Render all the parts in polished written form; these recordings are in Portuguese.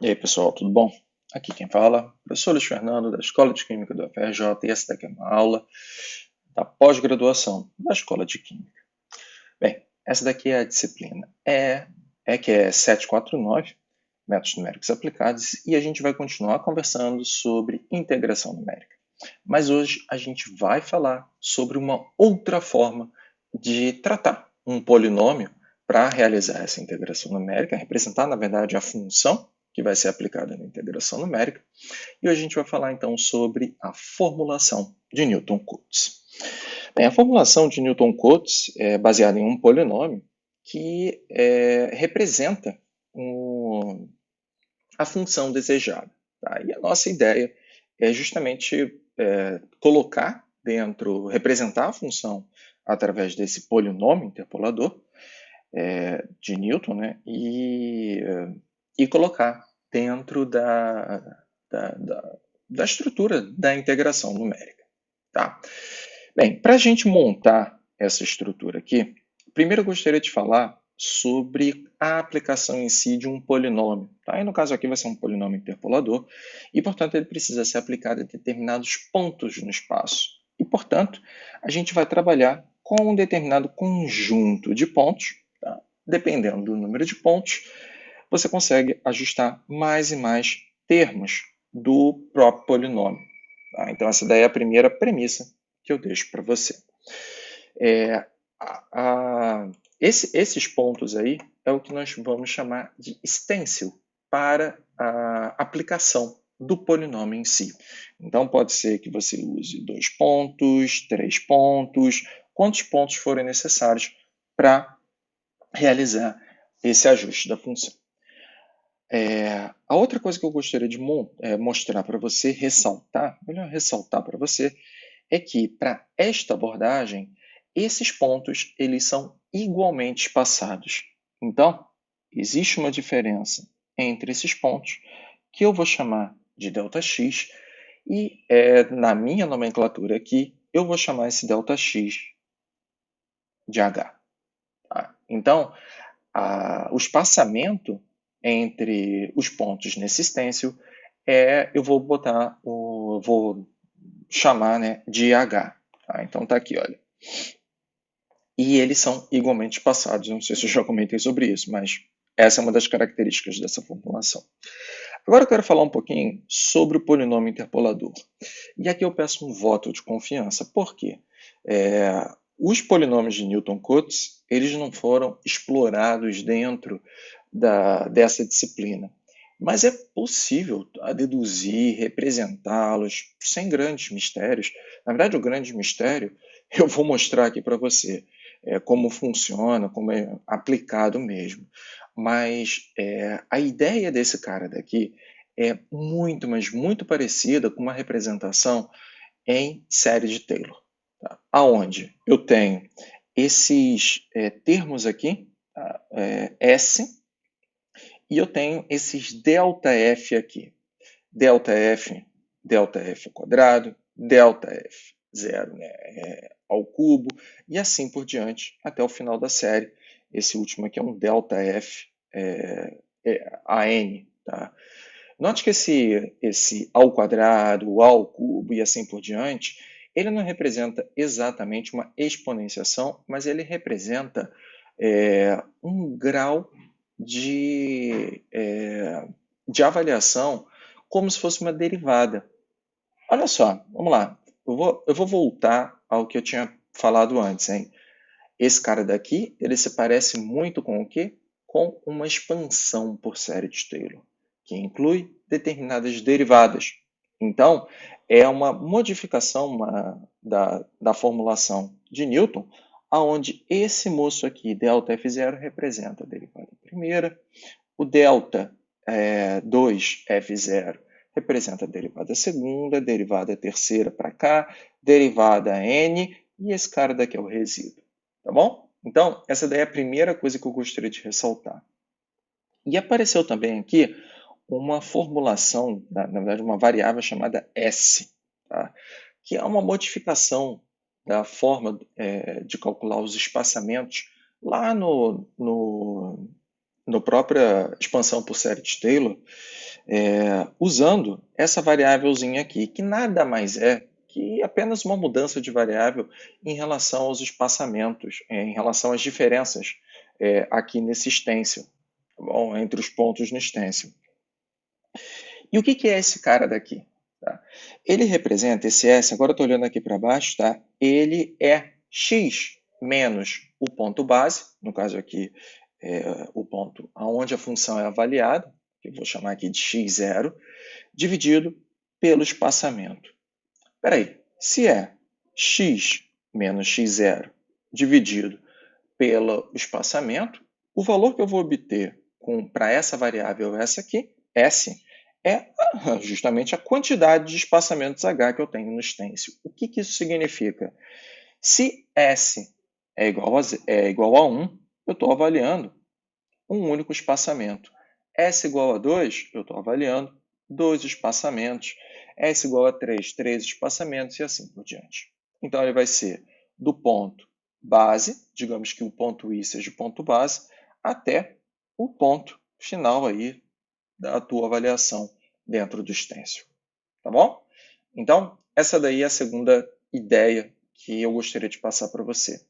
E aí, pessoal, tudo bom? Aqui quem fala, professor Luiz Fernando, da Escola de Química do UFRJ, e essa daqui é uma aula da pós-graduação da Escola de Química. Bem, essa daqui é a disciplina que é 749, Métodos Numéricos Aplicados, e a gente vai continuar conversando sobre integração numérica. Mas hoje a gente vai falar sobre uma outra forma de tratar um polinômio para realizar essa integração numérica, representar, na verdade, a função que vai ser aplicada na integração numérica. E hoje a gente vai falar então sobre a formulação de Newton-Cotes. Bem, a formulação de Newton-Cotes é baseada em um polinômio que representa a função desejada. Tá? E a nossa ideia é justamente colocar dentro, representar a função através desse polinômio interpolador de Newton, né? E colocar dentro da, da, da estrutura da integração numérica. Tá? Bem, para a gente montar essa estrutura aqui, primeiro eu gostaria de falar sobre a aplicação em si de um polinômio. Tá? E no caso aqui vai ser um polinômio interpolador, e portanto ele precisa ser aplicado em determinados pontos no espaço. E portanto, a gente vai trabalhar com um determinado conjunto de pontos. Tá? Dependendo do número de pontos, você consegue ajustar mais e mais termos do próprio polinômio. Tá? Então essa daí é a primeira premissa que eu deixo para você. Esses pontos aí é o que nós vamos chamar de stencil para a aplicação do polinômio em si. Então pode ser que você use 2 pontos, 3 pontos, quantos pontos forem necessários para realizar esse ajuste da função. A outra coisa que eu gostaria de mostrar para você, ressaltar para você, é que para esta abordagem, esses pontos eles são igualmente espaçados. Então, existe uma diferença entre esses pontos que eu vou chamar de ΔX e na minha nomenclatura aqui eu vou chamar esse ΔX de H. Tá? Então, o espaçamento entre os pontos nesse stencil eu vou chamar, né, de H. Tá? Então tá aqui, olha. E eles são igualmente espaçados. Não sei se eu já comentei sobre isso, mas essa é uma das características dessa formulação. Agora eu quero falar um pouquinho sobre o polinômio interpolador. E aqui eu peço um voto de confiança. Por quê? Os polinômios de Newton-Cotes eles não foram explorados dentro dessa disciplina. Mas é possível deduzir, representá-los sem grandes mistérios. Na verdade, o grande mistério eu vou mostrar aqui para você como funciona, como é aplicado mesmo. Mas a ideia desse cara daqui é muito, mas muito parecida com uma representação em série de Taylor. Tá? Aonde eu tenho esses termos aqui, tá? S, e eu tenho esses ΔF aqui. ΔF, ΔF ao quadrado, ΔF zero, né, ao cubo, e assim por diante, até o final da série. Esse último aqui é um ΔF AN. Tá? Note que esse ao quadrado, o ao cubo e assim por diante, ele não representa exatamente uma exponenciação, mas ele representa um grau de avaliação como se fosse uma derivada. Olha só, vamos lá. Eu vou voltar ao que eu tinha falado antes, hein? Esse cara daqui, ele se parece muito com o quê? Com uma expansão por série de Taylor, que inclui determinadas derivadas. Então, é uma modificação da formulação de Newton, aonde esse moço aqui, ΔF0, representa a derivada primeira, o delta 2F0 representa a derivada segunda, derivada terceira para cá, derivada N, e esse cara daqui é o resíduo. Tá bom? Então, essa daí é a primeira coisa que eu gostaria de ressaltar. E apareceu também aqui uma formulação, na verdade, uma variável chamada S, tá? Que é uma modificação da forma de calcular os espaçamentos lá no própria expansão por série de Taylor, usando essa variávelzinha aqui, que nada mais é que apenas uma mudança de variável em relação aos espaçamentos, em relação às diferenças aqui nesse stencil, tá bom? Entre os pontos no stencil. E o que é esse cara daqui? Tá? Ele representa, esse S, agora eu estou olhando aqui para baixo, tá? Ele é x menos o ponto base, no caso aqui o ponto onde a função é avaliada, que eu vou chamar aqui de x0, dividido pelo espaçamento. Espera aí, se é x menos x0 dividido pelo espaçamento, o valor que eu vou obter para essa variável, essa aqui, S, é justamente a quantidade de espaçamentos H que eu tenho no stencil. O que isso significa? Se S é igual a 1, eu estou avaliando um único espaçamento. S igual a 2, eu estou avaliando 2 espaçamentos. S igual a 3, 3 espaçamentos e assim por diante. Então, ele vai ser do ponto base, digamos que o ponto I seja o ponto base, até o ponto final aí da tua avaliação dentro do stencil. Tá bom? Então, essa daí é a segunda ideia que eu gostaria de passar para você.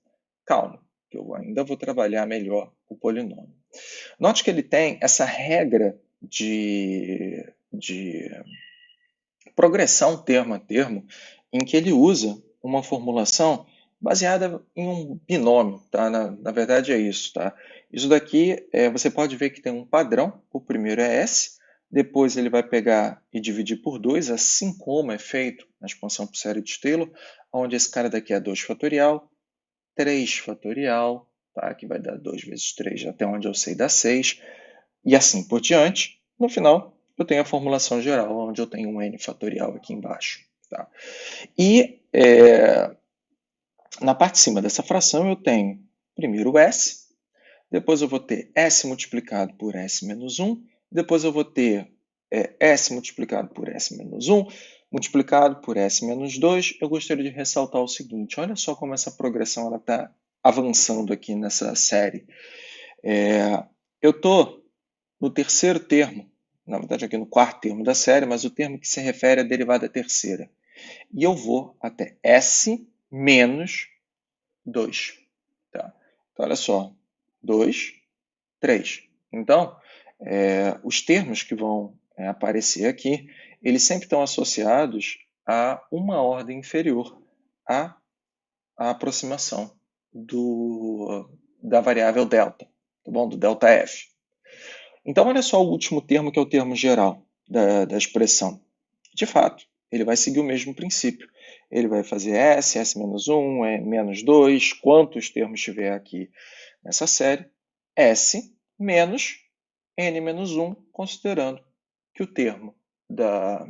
Calma, que eu ainda vou trabalhar melhor o polinômio. Note que ele tem essa regra de progressão termo a termo, em que ele usa uma formulação baseada em um binômio. Tá? Na verdade é isso. Tá? Isso daqui, você pode ver que tem um padrão. O primeiro é S, depois ele vai pegar e dividir por 2, assim como é feito na expansão por série de Taylor, onde esse cara daqui é 2 fatorial, 3 fatorial, tá? Que vai dar 2 vezes 3, até onde eu sei dá 6, e assim por diante. No final, eu tenho a formulação geral, onde eu tenho um n fatorial aqui embaixo. Tá? E na parte de cima dessa fração eu tenho primeiro o S, depois eu vou ter S multiplicado por S menos 1, depois eu vou ter S multiplicado por S menos 1, multiplicado por S menos 2. Eu gostaria de ressaltar o seguinte, olha só como essa progressão está avançando aqui nessa série. Eu estou no terceiro termo, na verdade aqui no quarto termo da série, mas o termo que se refere à derivada terceira. E eu vou até S menos 2. Tá? Então, olha só, 2, 3. Então, os termos que vão aparecer aqui, eles sempre estão associados a uma ordem inferior à aproximação da variável delta, tá bom? Do delta f. Então, olha só o último termo, que é o termo geral da expressão. De fato, ele vai seguir o mesmo princípio. Ele vai fazer S, S menos 1, menos 2, quantos termos tiver aqui nessa série, S menos N menos 1, considerando que o termo da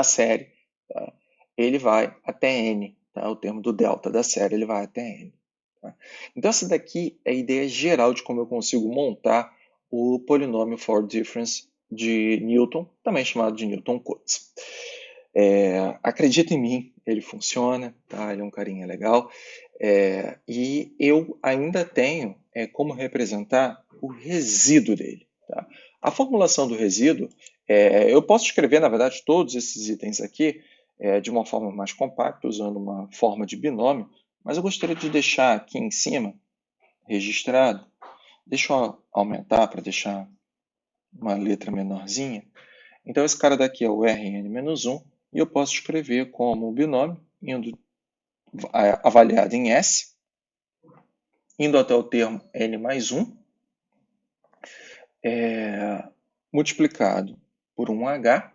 série, tá, ele vai até N. Tá? O termo do delta da série ele vai até N. Tá? Então, essa daqui é a ideia geral de como eu consigo montar o polinômio Ford Difference de Newton, também chamado de Newton-Cotes. Acredita em mim, ele funciona, tá? Ele é um carinha legal. E eu ainda tenho como representar o resíduo dele. Tá? A formulação do resíduo, eu posso escrever, na verdade, todos esses itens aqui de uma forma mais compacta, usando uma forma de binômio, mas eu gostaria de deixar aqui em cima, registrado. Deixa eu aumentar para deixar uma letra menorzinha. Então, esse cara daqui é o Rn-1, e eu posso escrever como binômio, avaliado em S, indo até o termo n mais 1, multiplicado por 1h,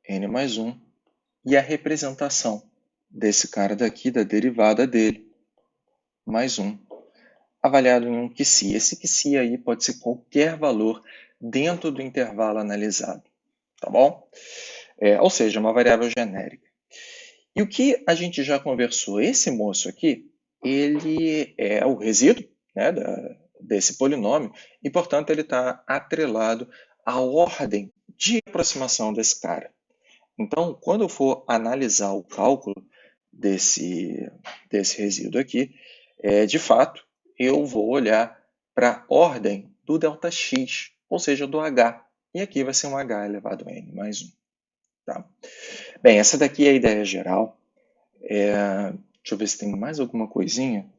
n mais 1, e a representação desse cara daqui, da derivada dele, mais 1, avaliado em um QSI. Esse QSI aí pode ser qualquer valor dentro do intervalo analisado, tá bom? Ou seja, uma variável genérica. E o que a gente já conversou, esse moço aqui, ele é o resíduo, né, desse polinômio, e, portanto, ele está atrelado à ordem de aproximação desse cara. Então, quando eu for analisar o cálculo desse resíduo aqui, de fato, eu vou olhar para a ordem do ΔX, ou seja, do H. E aqui vai ser um H elevado a N mais 1. Tá? Bem, essa daqui é a ideia geral. Deixa eu ver se tem mais alguma coisinha.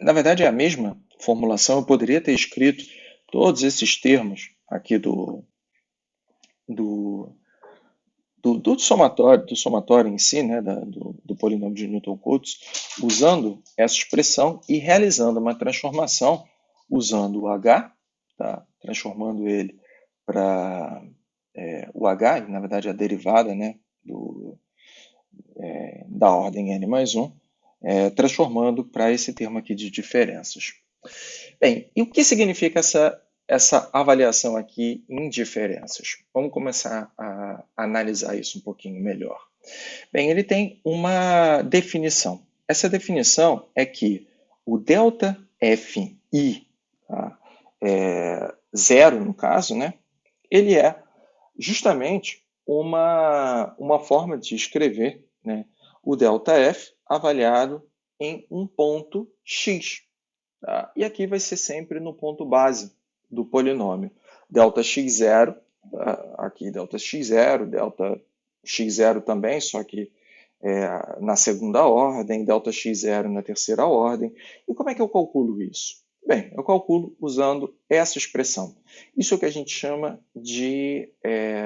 Na verdade, é a mesma formulação. Eu poderia ter escrito todos esses termos aqui do somatório em si, né, do polinômio de Newton-Cotes, usando essa expressão e realizando uma transformação usando o H, tá, transformando ele para o H, na verdade a derivada, né, da ordem n mais 1, transformando para esse termo aqui de diferenças. Bem, e o que significa essa avaliação aqui em diferenças? Vamos começar a analisar isso um pouquinho melhor. Bem, ele tem uma definição. Essa definição é que o delta Fi, tá? Zero no caso, né? Ele é justamente uma forma de escrever, né, o delta F avaliado em um ponto x. Tá? E aqui vai ser sempre no ponto base do polinômio. Delta x0, tá? Aqui delta x0, delta x0 também, só que na segunda ordem, delta x0 na terceira ordem. E como é que eu calculo isso? Bem, eu calculo usando essa expressão. Isso é o que a gente chama de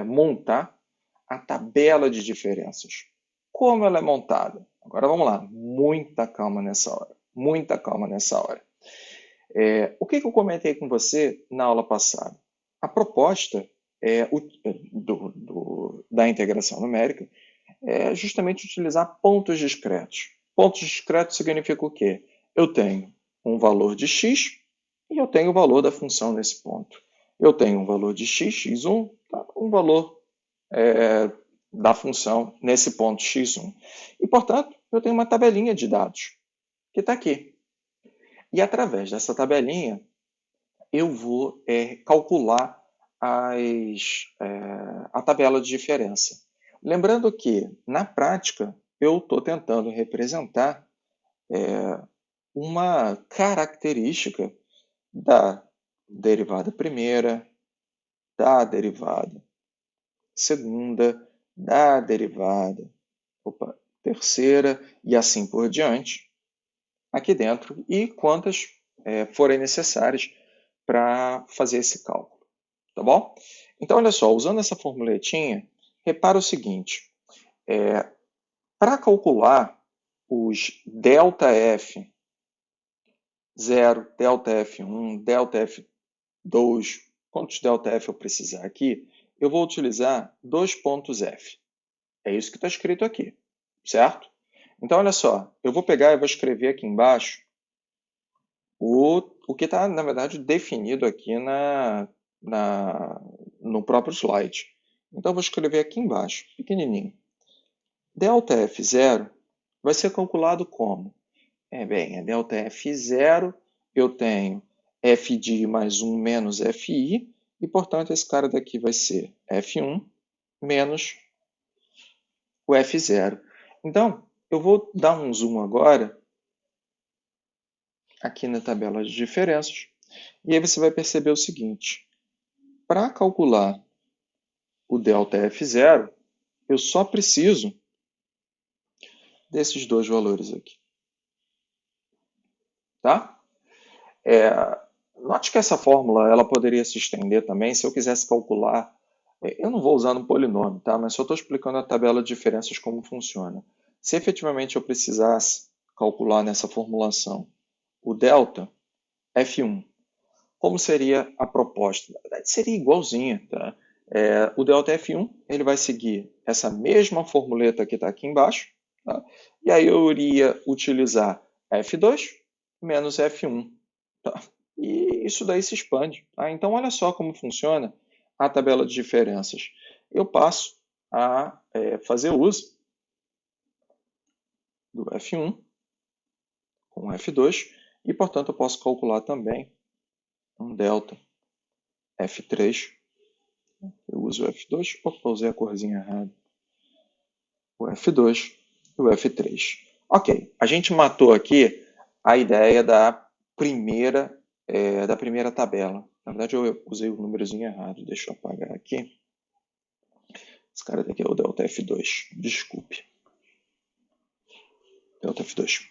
montar a tabela de diferenças. Como ela é montada? Agora vamos lá, muita calma nessa hora. Muita calma nessa hora. O que eu comentei com você na aula passada? A proposta da integração numérica é justamente utilizar pontos discretos. Pontos discretos significa o quê? Eu tenho um valor de x e eu tenho o valor da função nesse ponto. Eu tenho um valor de x, x1, tá? Um valor da função nesse ponto x1. E, portanto, eu tenho uma tabelinha de dados que está aqui. E, através dessa tabelinha, eu vou calcular a tabela de diferença. Lembrando que, na prática, eu estou tentando representar uma característica da derivada primeira, da derivada segunda, da derivada terceira e assim por diante, aqui dentro, e quantas forem necessárias para fazer esse cálculo. Tá bom? Então, olha só, usando essa formuletinha, repara o seguinte. Para calcular os ΔF0, ΔF1, ΔF2, quantos ΔF eu precisar aqui, eu vou utilizar dois pontos F. É isso que está escrito aqui, certo? Então, olha só, eu vou pegar e vou escrever aqui embaixo o que está, na verdade, definido aqui no próprio slide. Então, eu vou escrever aqui embaixo, pequenininho. ΔF0 vai ser calculado como? Bem, ΔF0, eu tenho f de mais 1 menos fi, e, portanto, esse cara daqui vai ser f1 menos o f0. Então, eu vou dar um zoom agora aqui na tabela de diferenças, e aí você vai perceber o seguinte. Para calcular o ΔF0, eu só preciso desses dois valores aqui. Tá? Note que essa fórmula ela poderia se estender também se eu quisesse calcular. Eu não vou usar no polinômio, tá? Mas só estou explicando a tabela de diferenças como funciona. Se efetivamente eu precisasse calcular nessa formulação o delta F1, como seria a proposta? Na verdade, seria igualzinha. Tá? O delta F1 ele vai seguir essa mesma formuleta que está aqui embaixo. Tá? E aí eu iria utilizar F2 menos F1. Tá? E isso daí se expande. Tá? Então, olha só como funciona a tabela de diferenças. Eu passo a fazer uso do F1 com F2 e, portanto, eu posso calcular também um delta F3. Eu uso o F2. Opa, usei a corzinha errada. O F2 e o F3. Ok, a gente matou aqui a ideia da primeira da primeira tabela. Na verdade, eu usei o númerozinho errado. Deixa eu apagar aqui. Esse cara daqui é o delta F2. Desculpe. Delta F2.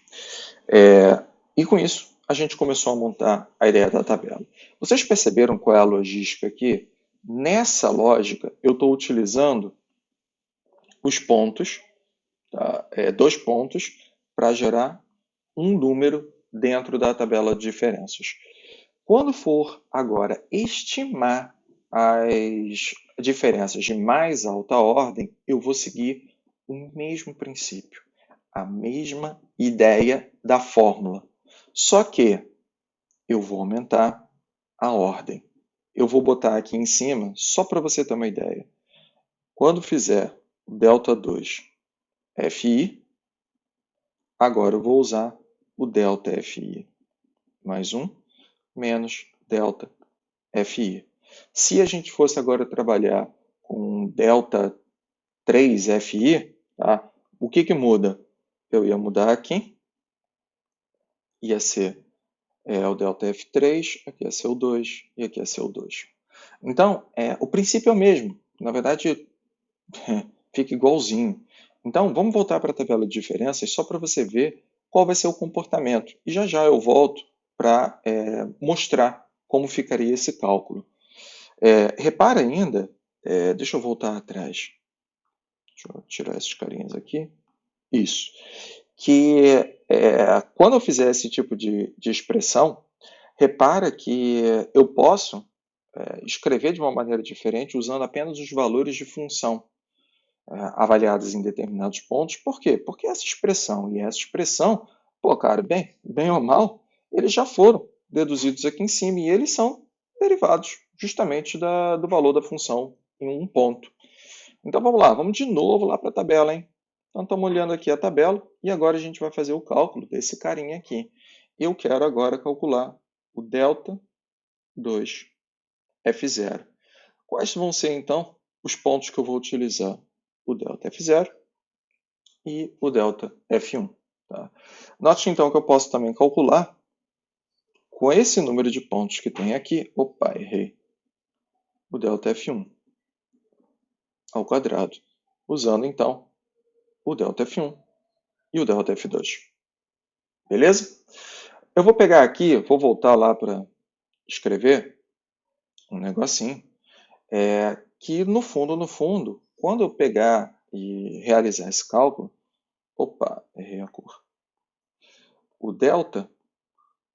E com isso, a gente começou a montar a ideia da tabela. Vocês perceberam qual é a logística aqui? Nessa lógica, eu estou utilizando os pontos, tá? 2 pontos, para gerar um número dentro da tabela de diferenças. Quando for agora estimar as diferenças de mais alta ordem, eu vou seguir o mesmo princípio, a mesma ideia da fórmula. Só que eu vou aumentar a ordem. Eu vou botar aqui em cima, só para você ter uma ideia. Quando fizer o delta 2 FI, agora eu vou usar o delta FI mais 1 menos delta FI. Se a gente fosse agora trabalhar com delta 3 FI, tá? O que muda? Eu ia mudar aqui, ia ser o delta F3, aqui ia ser o 2 e aqui ia ser o 2. Então, o princípio é o mesmo. Na verdade, fica igualzinho. Então, vamos voltar para a tabela de diferenças só para você ver qual vai ser o comportamento. E já eu volto para mostrar como ficaria esse cálculo. Repara ainda, deixa eu voltar atrás. Deixa eu tirar esses carinhas aqui. Isso. Que quando eu fizer esse tipo de expressão, repara que eu posso escrever de uma maneira diferente usando apenas os valores de função avaliados em determinados pontos. Por quê? Porque essa expressão e essa expressão, pô, cara, bem ou mal, eles já foram deduzidos aqui em cima e eles são derivados justamente do valor da função em um ponto. Então vamos lá, vamos de novo lá para a tabela, hein? Então estamos olhando aqui a tabela e agora a gente vai fazer o cálculo desse carinha aqui. Eu quero agora calcular o delta 2 F0. Quais vão ser então os pontos que eu vou utilizar? O delta F0 e o delta F1. Tá? Note então que eu posso também calcular com esse número de pontos que tem aqui, opa, errei, o delta F1 ao quadrado, usando então o delta F1 e o delta F2. Beleza? Eu vou pegar aqui, vou voltar lá para escrever um negocinho, que no fundo, quando eu pegar e realizar esse cálculo, opa, errei a cor. O delta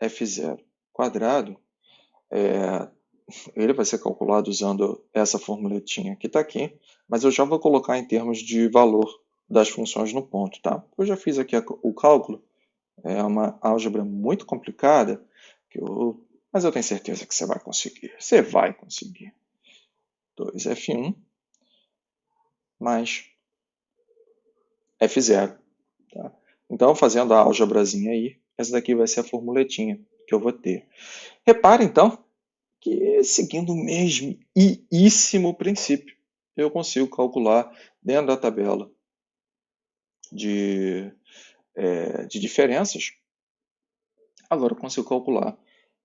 F0 quadrado, ele vai ser calculado usando essa formuletinha que está aqui, mas eu já vou colocar em termos de valor das funções no ponto, tá? Eu já fiz aqui o cálculo, é uma álgebra muito complicada, mas eu tenho certeza que você vai conseguir. Você vai conseguir. 2F1 mais F0. Tá? Então, fazendo a álgebrazinha aí, essa daqui vai ser a formuletinha que eu vou ter. Repare, então, que seguindo o mesmíssimo princípio, eu consigo calcular dentro da tabela de diferenças. Agora eu consigo calcular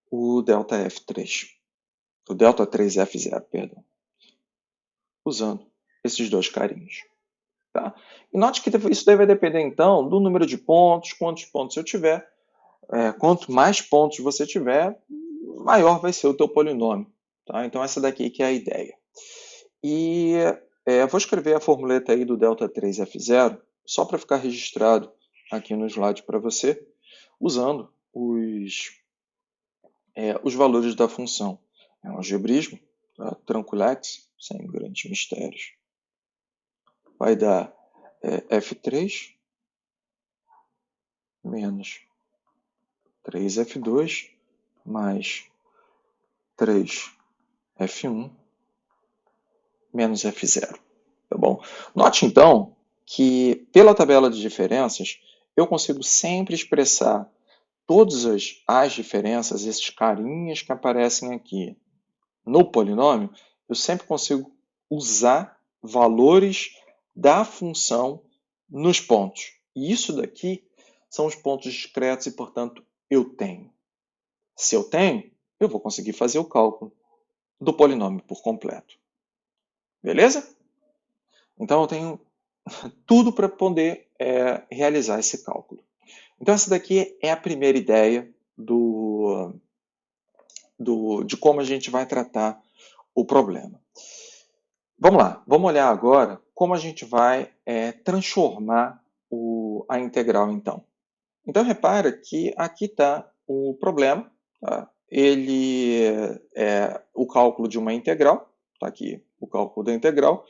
o delta F3. O delta 3F0, perdão. Usando esses dois carinhos. Tá? E note que isso daí vai depender, então, do número de pontos, quantos pontos eu tiver. Quanto mais pontos você tiver, maior vai ser o teu polinômio. Tá? Então, essa daqui que é a ideia. E eu vou escrever a formuleta aí do delta 3F0, só para ficar registrado aqui no slide para você, usando os valores da função. É um algebrismo, tá? Tranquilex, sem grandes mistérios. Vai dar F3 menos 3F2 mais 3F1 menos F0. Tá bom? Note, então, que pela tabela de diferenças, eu consigo sempre expressar todas as diferenças, esses carinhas que aparecem aqui no polinômio, eu sempre consigo usar valores da função nos pontos. E isso daqui são os pontos discretos e, portanto, eu tenho. Se eu tenho, eu vou conseguir fazer o cálculo do polinômio por completo. Beleza? Então, eu tenho tudo para poder realizar esse cálculo. Então, essa daqui é a primeira ideia de como a gente vai tratar o problema. Vamos lá, vamos olhar agora como a gente vai transformar a integral, então. Então, repara que aqui está o problema. Tá? Ele é o cálculo de uma integral. Está aqui o cálculo da integral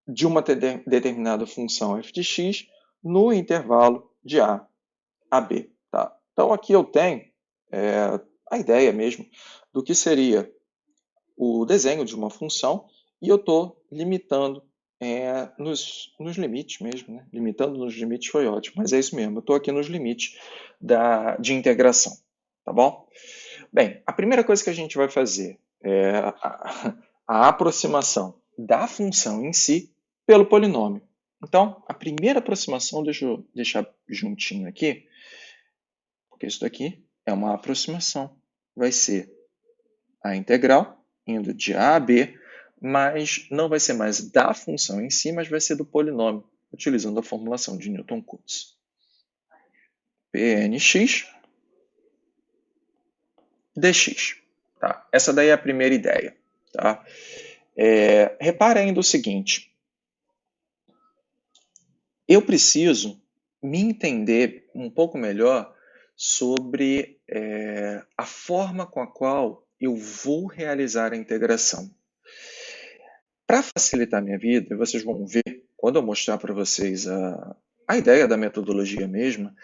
de uma determinada função f de x no intervalo de a a b. Tá? Então, aqui eu tenho a ideia mesmo do que seria o desenho de uma função e eu estou limitando nos limites mesmo. Né? Limitando nos limites foi ótimo, mas é isso mesmo. Eu estou aqui nos limites de integração. Tá bom? Bem, a primeira coisa que a gente vai fazer é a aproximação da função em si pelo polinômio. Então, a primeira aproximação, deixa eu deixar juntinho aqui, porque isso daqui é uma aproximação. Vai ser a integral, indo de a a b, mas não vai ser mais da função em si, mas vai ser do polinômio, utilizando a formulação de Newton-Cotes. Pnx dx. Tá? Essa daí é a primeira ideia. Tá? Repare ainda o seguinte. Eu preciso me entender um pouco melhor sobre a forma com a qual eu vou realizar a integração. Para facilitar a minha vida, e vocês vão ver quando eu mostrar para vocês a ideia da metodologia mesma,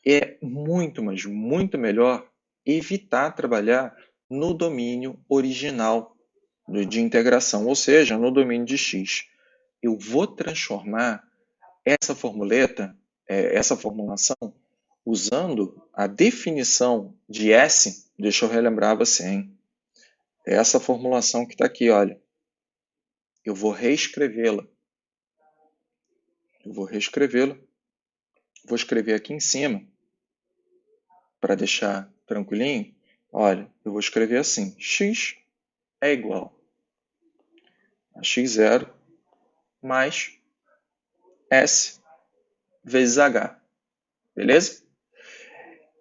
é muito, mas muito melhor evitar trabalhar no domínio original de integração, ou seja, no domínio de x. Eu vou transformar essa formuleta, essa formulação, usando a definição de S. Deixa eu relembrar você, hein? Essa formulação que está aqui, olha. Eu vou reescrevê-la. Vou escrever aqui em cima, para deixar tranquilinho. Olha, eu vou escrever assim. X é igual a x0 mais S vezes H. Beleza?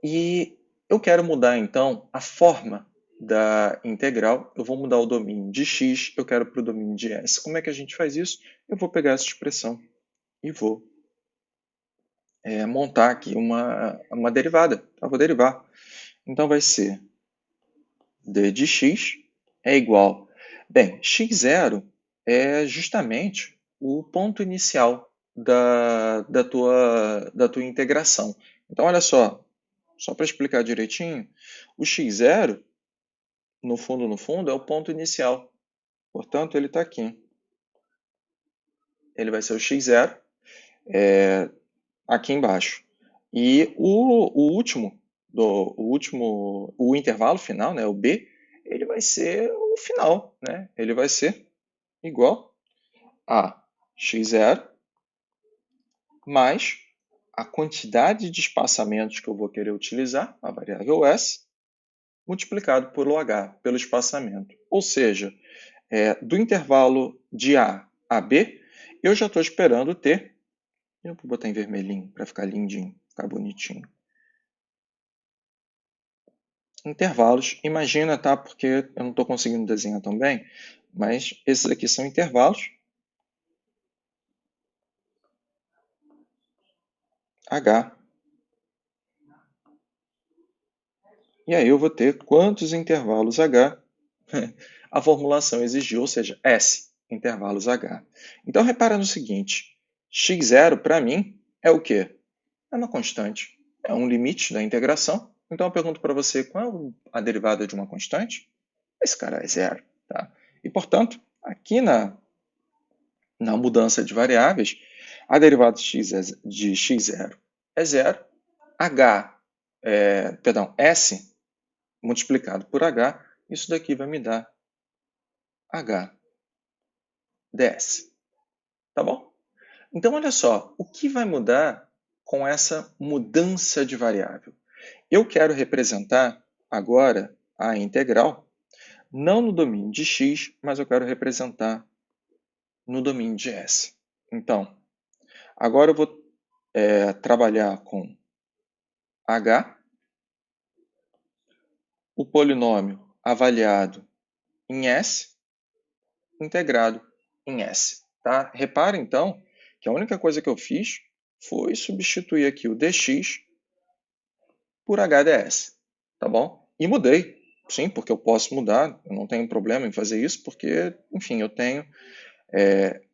E eu quero mudar, então, a forma da integral. Eu vou mudar o domínio de x, eu quero para o domínio de S. Como é que a gente faz isso? Eu vou pegar essa expressão e vou montar aqui uma derivada. Eu vou derivar. Então, vai ser d de x é igual... Bem, x0 é justamente o ponto inicial da tua integração. Então, olha só para explicar direitinho, o x0, no fundo, é o ponto inicial. Portanto, ele está aqui. Ele vai ser o x0 aqui embaixo. E o intervalo final, né, o b, ele vai ser o final. Né? Ele vai ser igual a x0 mais a quantidade de espaçamentos que eu vou querer utilizar, a variável s, multiplicado por h, pelo espaçamento. Ou seja, do intervalo de a a b, eu já estou esperando ter... Eu vou botar em vermelhinho para ficar lindinho, ficar bonitinho. Intervalos, imagina, tá? Porque eu não estou conseguindo desenhar tão bem, mas esses aqui são intervalos. H. E aí eu vou ter quantos intervalos H a formulação exigiu, ou seja, S, intervalos H. Então, repara no seguinte, x0 para mim é o quê? É uma constante, é um limite da integração. Então, eu pergunto para você, qual é a derivada de uma constante? Esse cara é zero. Tá? E, portanto, aqui na mudança de variáveis, a derivada de x0 é zero, S multiplicado por H, isso daqui vai me dar H ds. Tá bom? Então, olha só, o que vai mudar com essa mudança de variável? Eu quero representar agora a integral, não no domínio de x, mas eu quero representar no domínio de S. Então, agora eu vou trabalhar com h, o polinômio avaliado em S, integrado em S. Tá? Repara, então, que a única coisa que eu fiz foi substituir aqui o dx por HDS. Tá bom? E mudei. Sim, porque eu posso mudar, eu não tenho problema em fazer isso, porque, enfim, eu tenho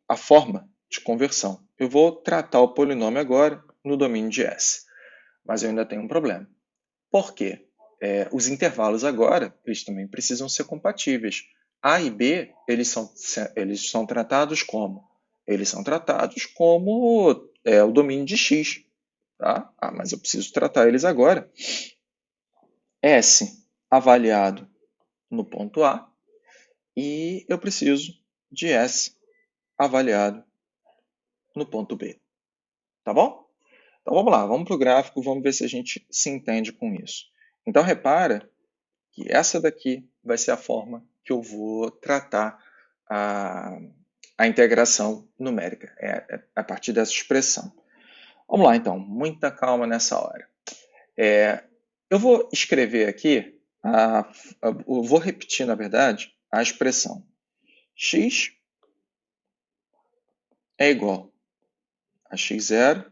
a forma de conversão. Eu vou tratar o polinômio agora no domínio de S, mas eu ainda tenho um problema. Por quê? Os intervalos agora, eles também precisam ser compatíveis. A e B, eles são tratados como? Eles são tratados como o domínio de X. Tá? Mas eu preciso tratar eles agora. S avaliado no ponto A e eu preciso de S avaliado no ponto B. Tá bom? Então vamos lá, vamos para o gráfico, vamos ver se a gente se entende com isso. Então repara que essa daqui vai ser a forma que eu vou tratar a integração numérica, a partir dessa expressão. Vamos lá então, muita calma nessa hora. Eu vou escrever aqui, eu vou repetir na verdade a expressão x é igual a x0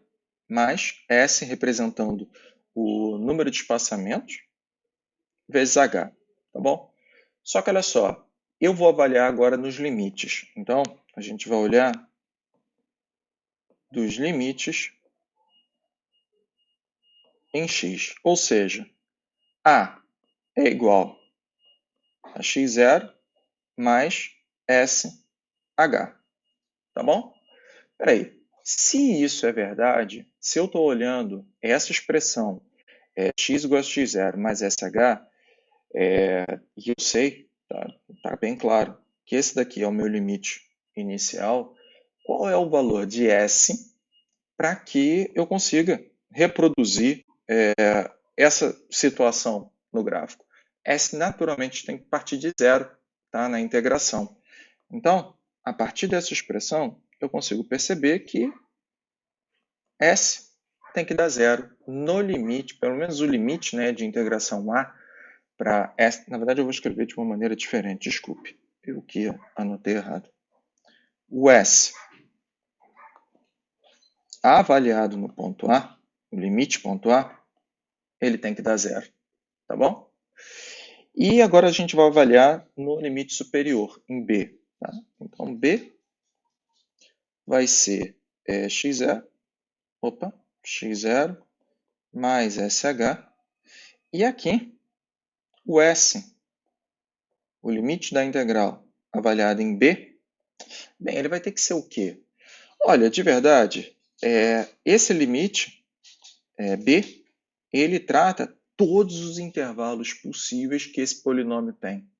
mais S representando o número de espaçamentos vezes H, tá bom? Só que olha só, eu vou avaliar agora nos limites. Então, a gente vai olhar dos limites em x. Ou seja, A é igual a x0 mais SH. Tá bom? Espera aí. Se isso é verdade, se eu estou olhando essa expressão x igual a x0 mais SH, e eu sei, tá bem claro, que esse daqui é o meu limite inicial, qual é o valor de S para que eu consiga reproduzir essa situação no gráfico? S naturalmente tem que partir de zero, tá, na integração. Então, a partir dessa expressão, eu consigo perceber que S tem que dar zero no limite, pelo menos o limite, né, de integração A para S. Na verdade, eu vou escrever de uma maneira diferente, desculpe, eu que anotei errado. O S avaliado no ponto A, o limite ponto A, ele tem que dar zero, tá bom? E agora a gente vai avaliar no limite superior, em B. Tá? Então, B vai ser x0, x0 mais SH. E aqui, o S, o limite da integral avaliado em B, bem, ele vai ter que ser o quê? Olha, de verdade, esse limite, B, ele trata todos os intervalos possíveis que esse polinômio tem.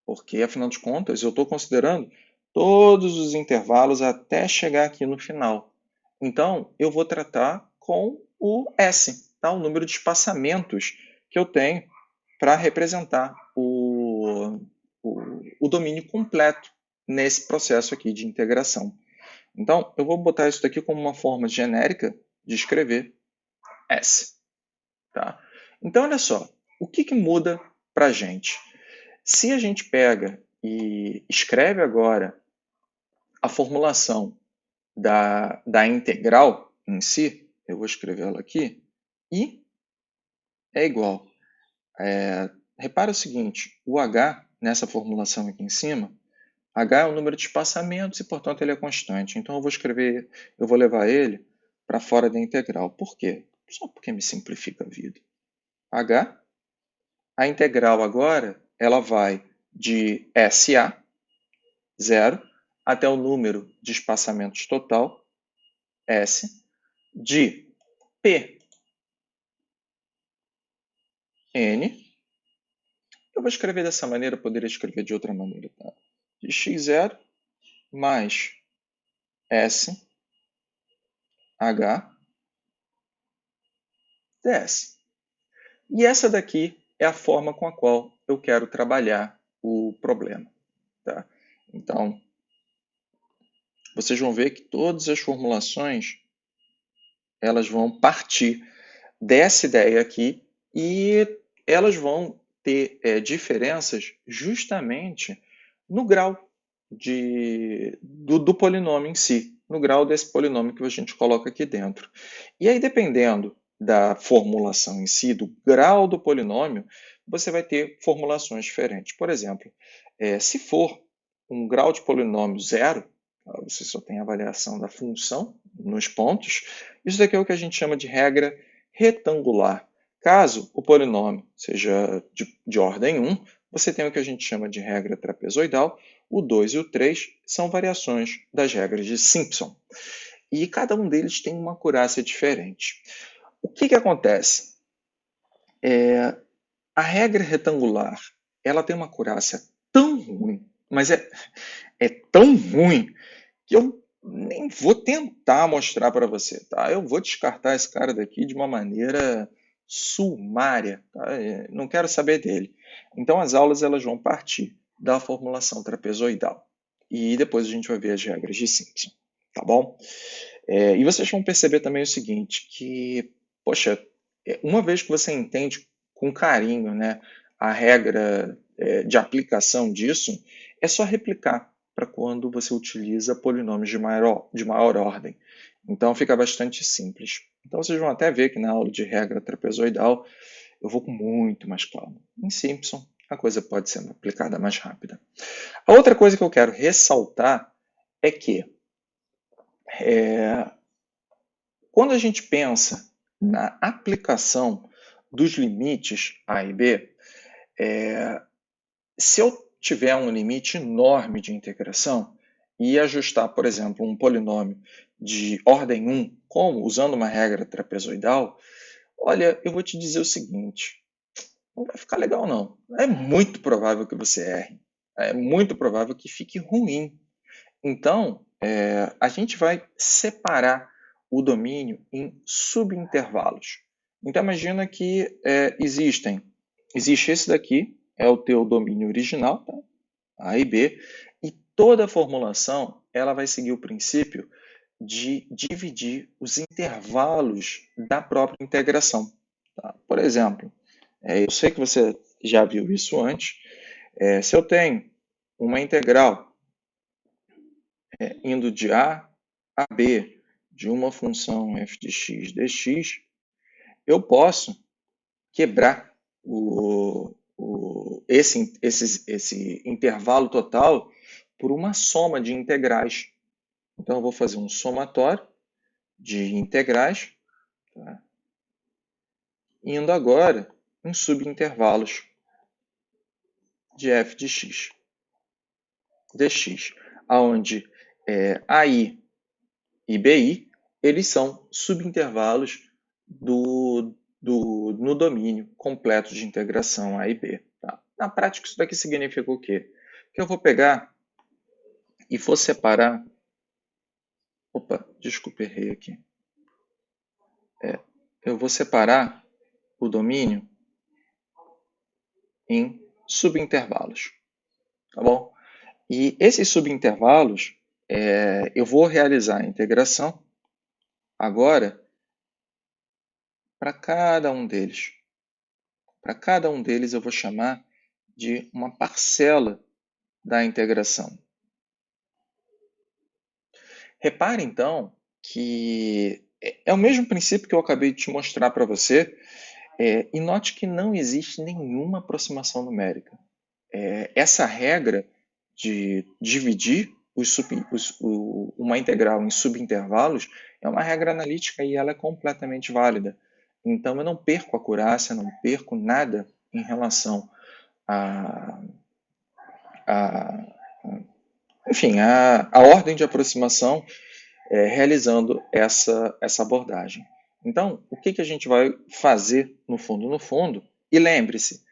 Porque, afinal de contas, eu estou considerando todos os intervalos até chegar aqui no final. Então, eu vou tratar com o S, tá? O número de espaçamentos que eu tenho para representar o domínio completo nesse processo aqui de integração. Então, eu vou botar isso daqui como uma forma genérica de escrever S. Tá? Então, olha só, o que muda para a gente? Se a gente pega e escreve agora a formulação da integral em si, eu vou escrever ela aqui, I é igual. Repara o seguinte, o H, nessa formulação aqui em cima, H é o número de espaçamentos e, portanto, ele é constante. Então, eu vou levar ele para fora da integral. Por quê? Só porque me simplifica a vida. H, a integral agora, ela vai de SA, 0, até o número de espaçamentos total, S, de P, N. Eu vou escrever dessa maneira, eu poderia escrever de outra maneira. Tá? De x0 mais S, H, ds. E essa daqui é a forma com a qual eu quero trabalhar o problema. Tá? Então, vocês vão ver que todas as formulações elas vão partir dessa ideia aqui e elas vão ter diferenças justamente no grau do polinômio em si, no grau desse polinômio que a gente coloca aqui dentro. E aí, dependendo da formulação em si, do grau do polinômio, você vai ter formulações diferentes. Por exemplo, se for um grau de polinômio zero, você só tem a avaliação da função nos pontos, isso daqui é o que a gente chama de regra retangular. Caso o polinômio seja de ordem 1, você tem o que a gente chama de regra trapezoidal. O 2 e o 3 são variações das regras de Simpson. E cada um deles tem uma acurácia diferente. O que acontece? A regra retangular ela tem uma acurácia tão ruim, mas é tão ruim que eu nem vou tentar mostrar para você, tá? Eu vou descartar esse cara daqui de uma maneira sumária, tá? Não quero saber dele. Então as aulas elas vão partir da formulação trapezoidal e depois a gente vai ver as regras de Simpson, tá bom? E vocês vão perceber também o seguinte, que, poxa, uma vez que você entende com carinho, né, a regra de aplicação disso, é só replicar para quando você utiliza polinômios de maior ordem. Então fica bastante simples. Então vocês vão até ver que na aula de regra trapezoidal eu vou com muito mais calma. Em Simpson a coisa pode ser aplicada mais rápida. A outra coisa que eu quero ressaltar é que quando a gente pensa na aplicação dos limites A e B, se eu tiver um limite enorme de integração e ajustar, por exemplo, um polinômio de ordem 1, como usando uma regra trapezoidal, olha, eu vou te dizer o seguinte, não vai ficar legal não. É muito provável que você erre. É muito provável que fique ruim. Então, a gente vai separar o domínio em subintervalos. Então, imagina que existe esse daqui, é o teu domínio original, tá? A e B, e toda a formulação ela vai seguir o princípio de dividir os intervalos da própria integração. Tá? Por exemplo, eu sei que você já viu isso antes, se eu tenho uma integral indo de A a B de uma função f de x dx, eu posso quebrar esse intervalo total por uma soma de integrais. Então, eu vou fazer um somatório de integrais, tá? Indo agora em subintervalos de f de x dx, onde AI e BI eles são subintervalos no domínio completo de integração A e B. Tá? Na prática, isso daqui significa o quê? Que eu vou pegar e vou separar... Opa, desculpa, errei aqui. Eu vou separar o domínio em subintervalos. Tá bom? E esses subintervalos, eu vou realizar a integração agora para cada um deles. Para cada um deles eu vou chamar de uma parcela da integração. Repare, então, que é o mesmo princípio que eu acabei de te mostrar para você, e note que não existe nenhuma aproximação numérica. Essa regra de dividir uma integral em subintervalos é uma regra analítica e ela é completamente válida. Então, eu não perco a acurácia, não perco nada em relação a enfim, a ordem de aproximação realizando essa abordagem. Então, o que a gente vai fazer no fundo? No fundo, e lembre-se,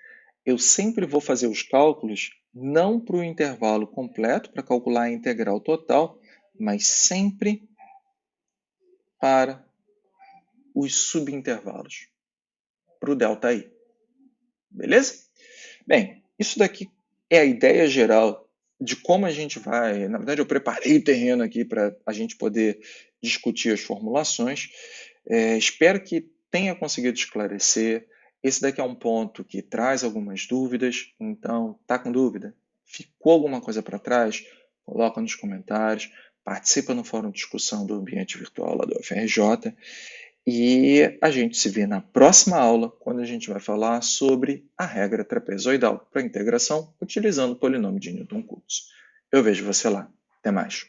eu sempre vou fazer os cálculos não para o intervalo completo, para calcular a integral total, mas sempre para os subintervalos, para o ΔI. Beleza? Bem, isso daqui é a ideia geral de como a gente vai. Na verdade, eu preparei o terreno aqui para a gente poder discutir as formulações. Espero que tenha conseguido esclarecer. Esse daqui é um ponto que traz algumas dúvidas, então, tá com dúvida? Ficou alguma coisa para trás? Coloca nos comentários, participa no fórum de discussão do ambiente virtual lá do UFRJ e a gente se vê na próxima aula, quando a gente vai falar sobre a regra trapezoidal para integração utilizando o polinômio de Newton-Cotes. Eu vejo você lá. Até mais.